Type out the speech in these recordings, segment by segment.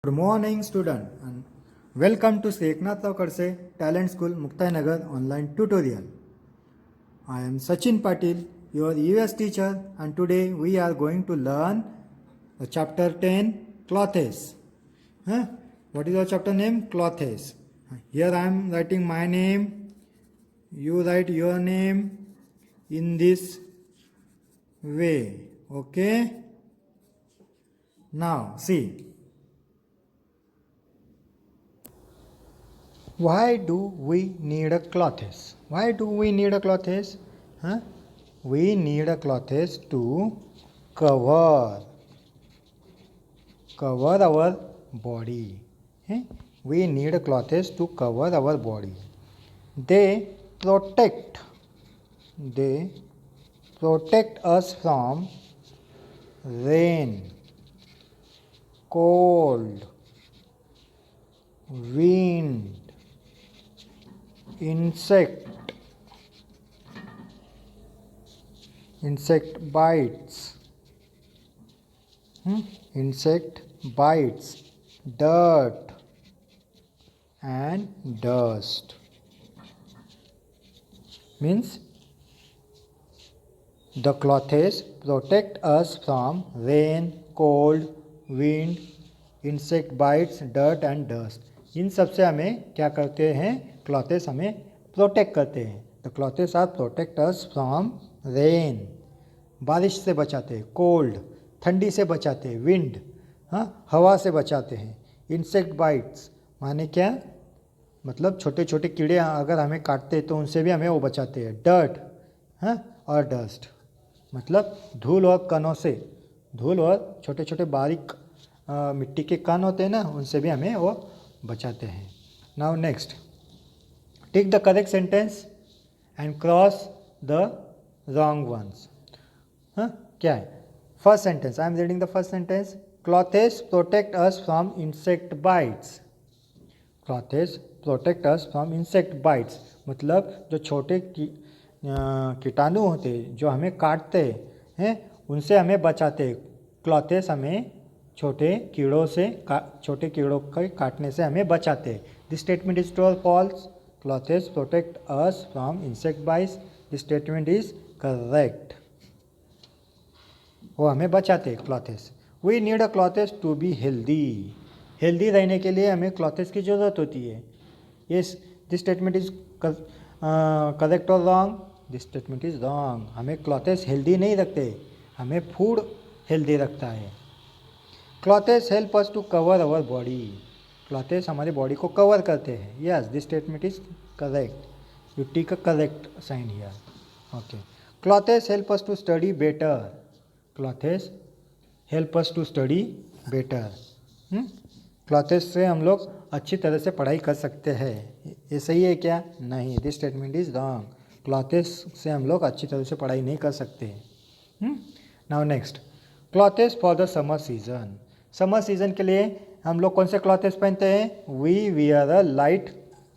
Good morning, student, and welcome to Eknath Karse Talent School, Muktanagar online tutorial. I am Sachin Patil, your EVS teacher, and today we are going to learn the chapter 10, Clothes. What is your chapter name? Clothes. Here I am writing my name. You write your name in this way. Okay? Now, see. Why do we need a clothes? Why do we need a clothes? We need a clothes to cover our body. We need a clothes to cover our body. They protect us from rain, cold, wind, insect bites, dirt and dust. Means the clothes protect us from rain, cold, wind, insect bites, dirt and dust. इन सब से हमें क्या करते हैं? Clothes हमें protect करते हैं. The clothes are protect us from rain, बारिश से बचाते हैं. कोल्ड, ठंडी से बचाते हैं. विंड, हवा से बचाते हैं. इंसेक्ट बाइट्स माने क्या? मतलब छोटे छोटे कीड़े अगर हमें काटते हैं तो उनसे भी हमें वो बचाते हैं. डर्ट और डस्ट मतलब धूल और कणों से, धूल और छोटे छोटे बारीक मिट्टी के कण होते हैं ना, उनसे भी हमें वो बचाते हैं. Now next, tick the correct sentence and cross the wrong ones. क्या है? First sentence, I am reading the first sentence. Clothes protect us from insect bites. Clothes protect us from insect bites मतलब जो छोटे कीटाणु होते हैं जो हमें काटते हैं उनसे हमें बचाते हैं. क्लॉथेस हमें छोटे कीड़ों के काटने से हमें बचाते हैं. This statement is true or false? Clothes protect us from insect bites. This statement is correct. वो हमें बचाते हैं clothes. We need a clothes to be healthy. Healthy रहने के लिए हमें क्लॉथेस की ज़रूरत होती है. Yes, this statement is correct or wrong? This statement is wrong. हमें क्लॉथेस हेल्दी नहीं रखते, हमें फूड हेल्दी रखता है. Clothes help us to cover our body. Clothes हमारी बॉडी को कवर करते हैं. Yes, this statement is correct. You take a correct sign here. Okay. Clothes help us to study better. Clothes help us to study better. Clothes से हम लोग अच्छी तरह से पढ़ाई कर सकते हैं. ये सही है क्या? नहीं, this statement is wrong. Clothes से हम लोग अच्छी तरह से पढ़ाई नहीं कर सकते. Now next, clothes for the summer season. Summer season के लिए हम लोग कौन से क्लॉथेस पहनते हैं? We wear a light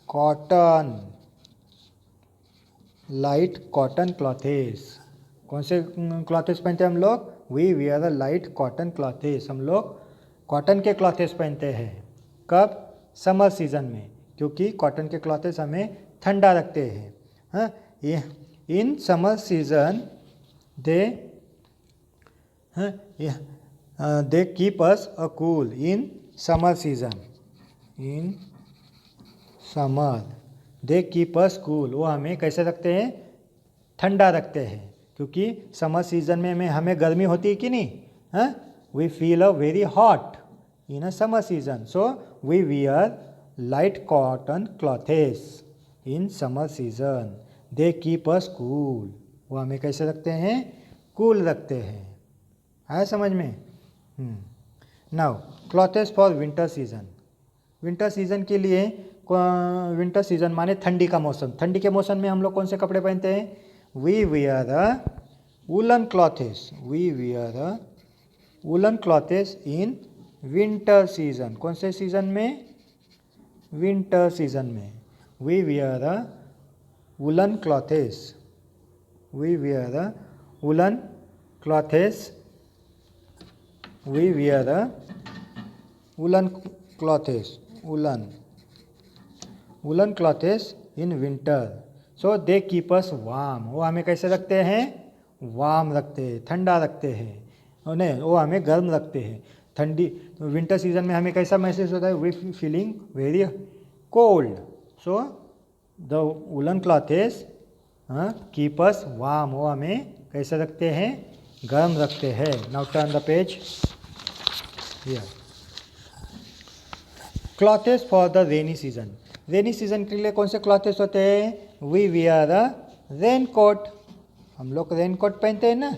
cotton clothes. कौन से क्लॉथेस पहनते हैं हम लोग? We wear a light cotton clothes. हम लोग कॉटन के क्लॉथेस पहनते हैं. कब? समर सीजन में, क्योंकि कॉटन के क्लॉथेस हमें ठंडा रखते हैं. इन summer season they keep us a cool. In summer season, in summer they keep us cool. वो हमें कैसे रखते हैं? ठंडा रखते हैं. क्योंकि समर सीजन में हमें गर्मी होती है कि नहीं? We feel a very hot in a summer season. So we wear light cotton clothes in summer season. They keep us cool. वो हमें कैसे रखते हैं? कूल रखते हैं. आया समझ में? Now clothes for winter season. Winter season के लिए, विंटर सीजन माने ठंडी का मौसम. ठंडी के मौसम में हम लोग कौन से कपड़े पहनते हैं? We wear a woollen clothes. We wear a woollen clothes in winter season. कौन से सीजन में? विंटर सीजन में. We wear a woollen clothes. We wear a woollen clothes. We wear a woolen clothes, woolen clothes in winter, so they keep us warm. वो हमें कैसे रखते हैं? Warm रखते हैं, ठंडा रखते हैं, नहीं वो हमें गर्म रखते हैं। ठंडी विंटर सीजन में हमें कैसा महसूस होता है? We feeling very cold, so the woollen clothes keep us warm, वो हमें कैसे रखते हैं? गर्म रखते हैं। Now turn the page here. Clothes for the rainy season, rainy season के लिए कौन से क्लॉथेस होते हैं? We wear a rain coat, हम लोग रेन कोट पहनते हैं ना।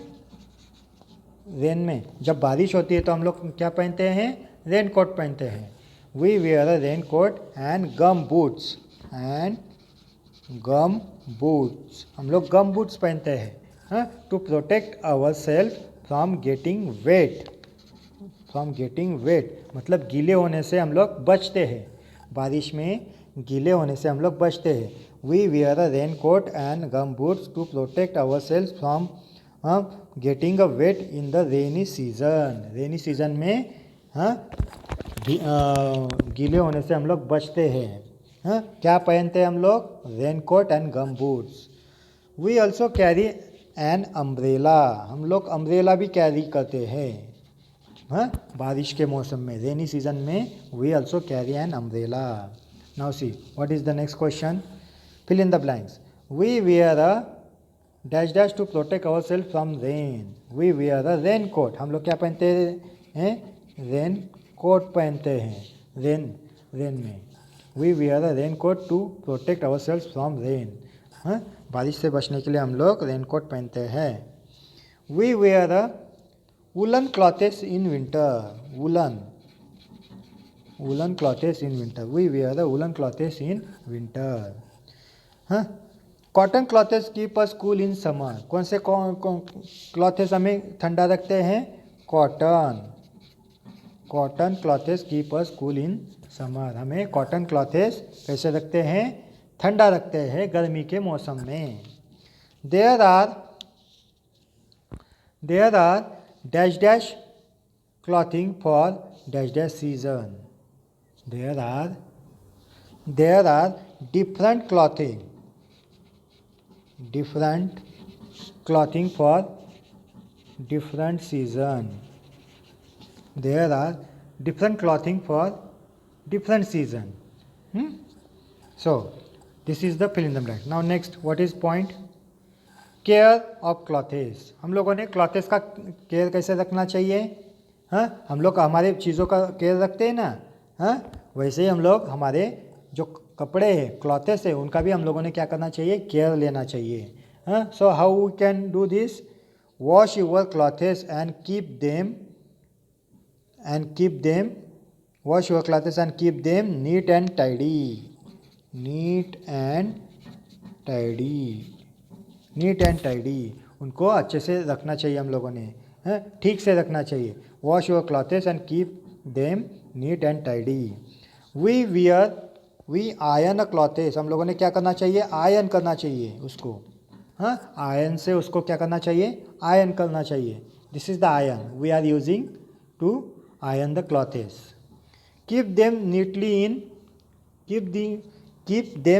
रेन में जब बारिश होती है तो हम लोग क्या पहनते हैं? रेन कोट पहनते हैं। We wear a rain coat and gum boots, हम लोग गम बूट्स पहनते हैं to protect our self from getting wet, मतलब गीले होने से हम लोग बचते हैं। बारिश में गीले होने से हम लोग बचते हैं। We wear a rain coat and gum boots to protect our self from getting a wet in the rainy season, rainy season में गीले होने से हम लोग बचते हैं। क्या पहनते हैं हम लोग? Rain coat and gum boots. We also carry an umbrella, हम लोग अम्ब्रेला भी कैरी करते हैं बारिश के मौसम में, रेनी सीजन में। We also carry an umbrella. Now see what is the next question, fill in the blanks. We wear a dash dash to protect our self from rain, we wear a rain coat, हम लोग क्या पहनते हैं? Rain coat पहनते हैं rain में। We wear a rain coat to protect our self from rain, बारिश से बचने के लिए हम लोग रेन कोट पहनते हैं। We wear a woollen clothes in winter, woollen clothes in winter, we wear the woollen clothes in winter. Cotton clothes keep us cool in summer, कौन से क्लॉथेस हमें ठंडा रखते हैं? Cotton clothes keep us cool in summer, हमें cotton clothes कैसे रखते हैं? ठंडा रखते हैं गर्मी के मौसम में। There are dash dash clothing for dash dash season, there are different clothing for different season, there are different clothing for different season. So this is the fill in the blank. Now next, what is point? Care of clothes, हम लोगों ने clothes का care कैसे रखना चाहिए? हम लोग हमारे चीज़ों का केयर रखते हैं ना, वैसे ही हम लोग हमारे जो कपड़े हैं, क्लॉथेस है, उनका भी हम लोगों ने क्या करना चाहिए? केयर लेना चाहिए। So how we can do this? Wash your clothes and keep them wash your clothes and keep them neat and tidy, उनको अच्छे से रखना चाहिए हम लोगों ने, ठीक से रखना चाहिए। Wash your clothes and keep them neat and tidy. We iron clothes, हम लोगों ने क्या करना चाहिए? आयन करना चाहिए उसको, आयन से उसको क्या करना चाहिए? आयन करना चाहिए। This is the iron we are using to iron the clothes. Keep them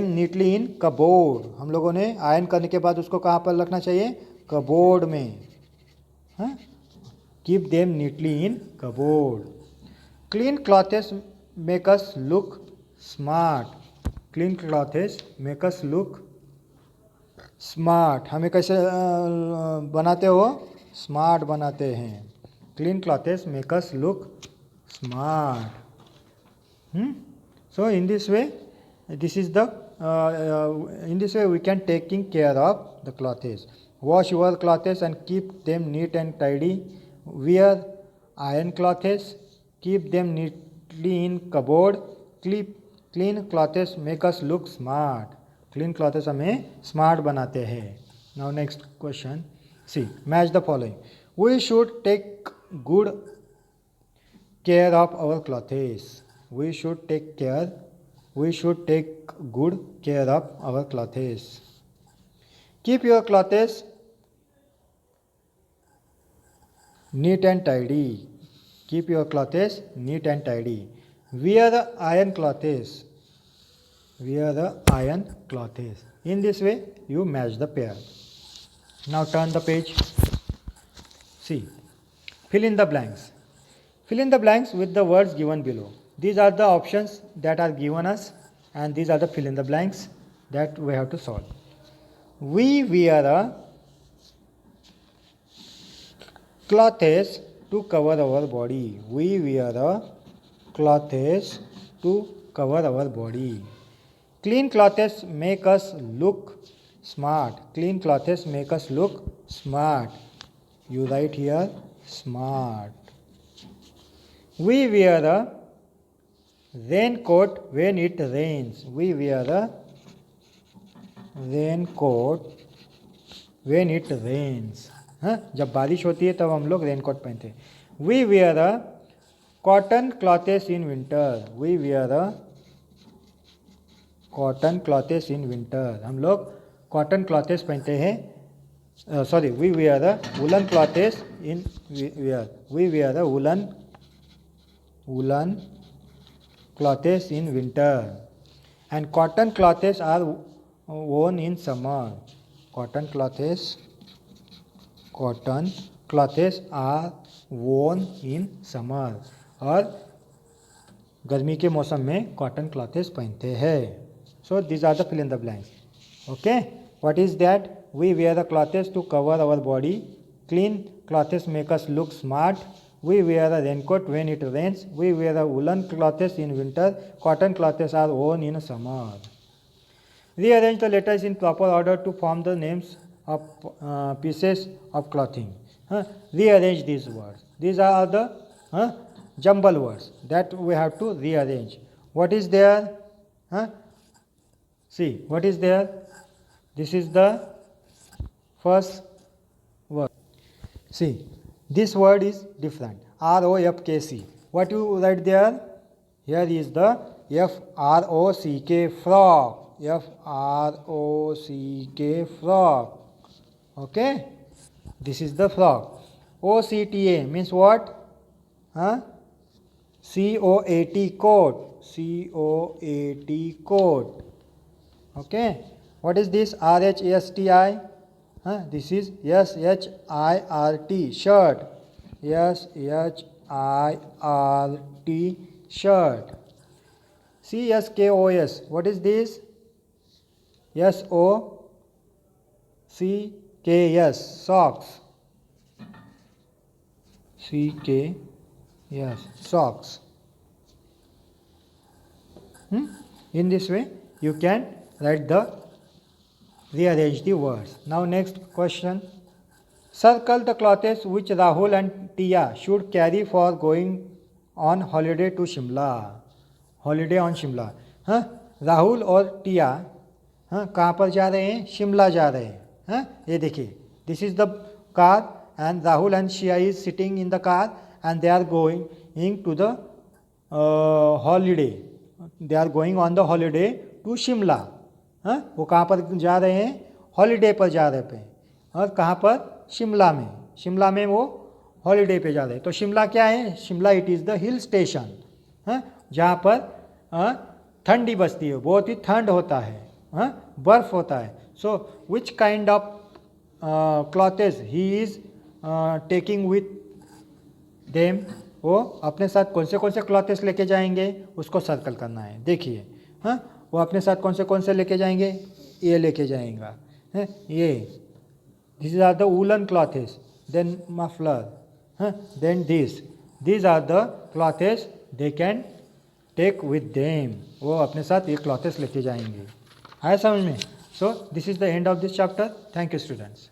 neatly in cupboard, हम लोगों ने आयन करने के बाद उसको कहाँ पर रखना चाहिए? कबोर्ड में। Keep them neatly in cupboard. Clean clothes make us look smart, clean clothes make us look smart, हमें कैसे बनाते हो? स्मार्ट बनाते हैं। Clean clothes make us look smart. So in this way, we can taking care of the clothes. Wash your clothes and keep them neat and tidy. Wear iron clothes, keep them neatly in cupboard. Clean clothes make us look smart. Clean clothes हमें smart बनाते हैं। Now next question. See, match the following. We should take good care of our clothes. We should take good care of our clothes. Keep your clothes neat and tidy. Keep your clothes neat and tidy. wear the iron clothes. Wear the iron clothes. In this way you match the pair. Now turn the page. See, fill in the blanks. Fill in the blanks with the words given below. These are the options that are given us, and these are the fill in the blanks that we have to solve. We wear a clothes to cover our body. We wear a clothes to cover our body. Clean clothes make us look smart. Clean clothes make us look smart. You write here smart. We wear a raincoat when it rains. We wear a raincoat when it rains. हाँ, जब बारिश होती है तब हम लोग raincoat पहनते हैं. We wear a cotton clothes in winter. We wear a cotton clothes in winter. हम लोग कॉटन क्लॉथेस पहनते हैं. Sorry, we wear a woolen clothes in winter. We wear a woolen clothes in winter. And cotton clothes are worn in summer. Cotton clothes are worn in summer. और गर्मी के मौसम में cotton clothes पहनते हैं. So these are the fill in the blanks. Okay, what is that? We wear the clothes to cover our body. Clean clothes make us look smart. We wear a raincoat when it rains. We wear a woolen clothes in winter. Cotton clothes are worn in summer. Rearrange the letters in proper order to form the names of pieces of clothing. Rearrange these words. These are the jumble words that we have to rearrange. What is there? See, what is there? This is the first word. See, this word is different. ROFKC. What you write there? Here is the FROCK, frog. FROCK, frog. Okay? This is the frog. OCTA means what? COAT, coat. COAT, coat. Okay? What is this? RHASTI? This is SHIRT, shirt. SHIRT, shirt. CSKOS. What is this? SOCKS, socks. CKS, socks. In this way, you can rearrange the words. Now next question. Circle the clothes which Rahul and Tia should carry for going on holiday to Shimla. Holiday on Shimla. Rahul और टिया कहाँ पर जा रहे हैं? शिमला जा रहे हैं. ये देखिए, this is the car and Rahul and Shia is sitting in the car and they are going to the holiday. They are going on the holiday to Shimla. वो कहाँ पर जा रहे हैं? हॉलीडे पर जा रहे हैं. और कहाँ पर? शिमला में. शिमला में वो हॉलीडे पे जा रहे हैं. तो शिमला क्या है? Shimla it is the hill station, जहाँ पर ठंडी बसती है, बहुत ही ठंड होता है, बर्फ़ होता है. So which kind of clothes he is taking with them. वो अपने साथ कौन से क्लॉथेस लेके जाएंगे उसको सर्कल करना है. देखिए, वो अपने साथ कौन से लेके जाएंगे? ये लेके जाएंगा. ये this are the woollen clothes, then muffler, then this are the clothes they can take with them. वो अपने साथ ये क्लॉथेस लेके जाएंगे. आया समझ में? So this is the end of this chapter. Thank you students.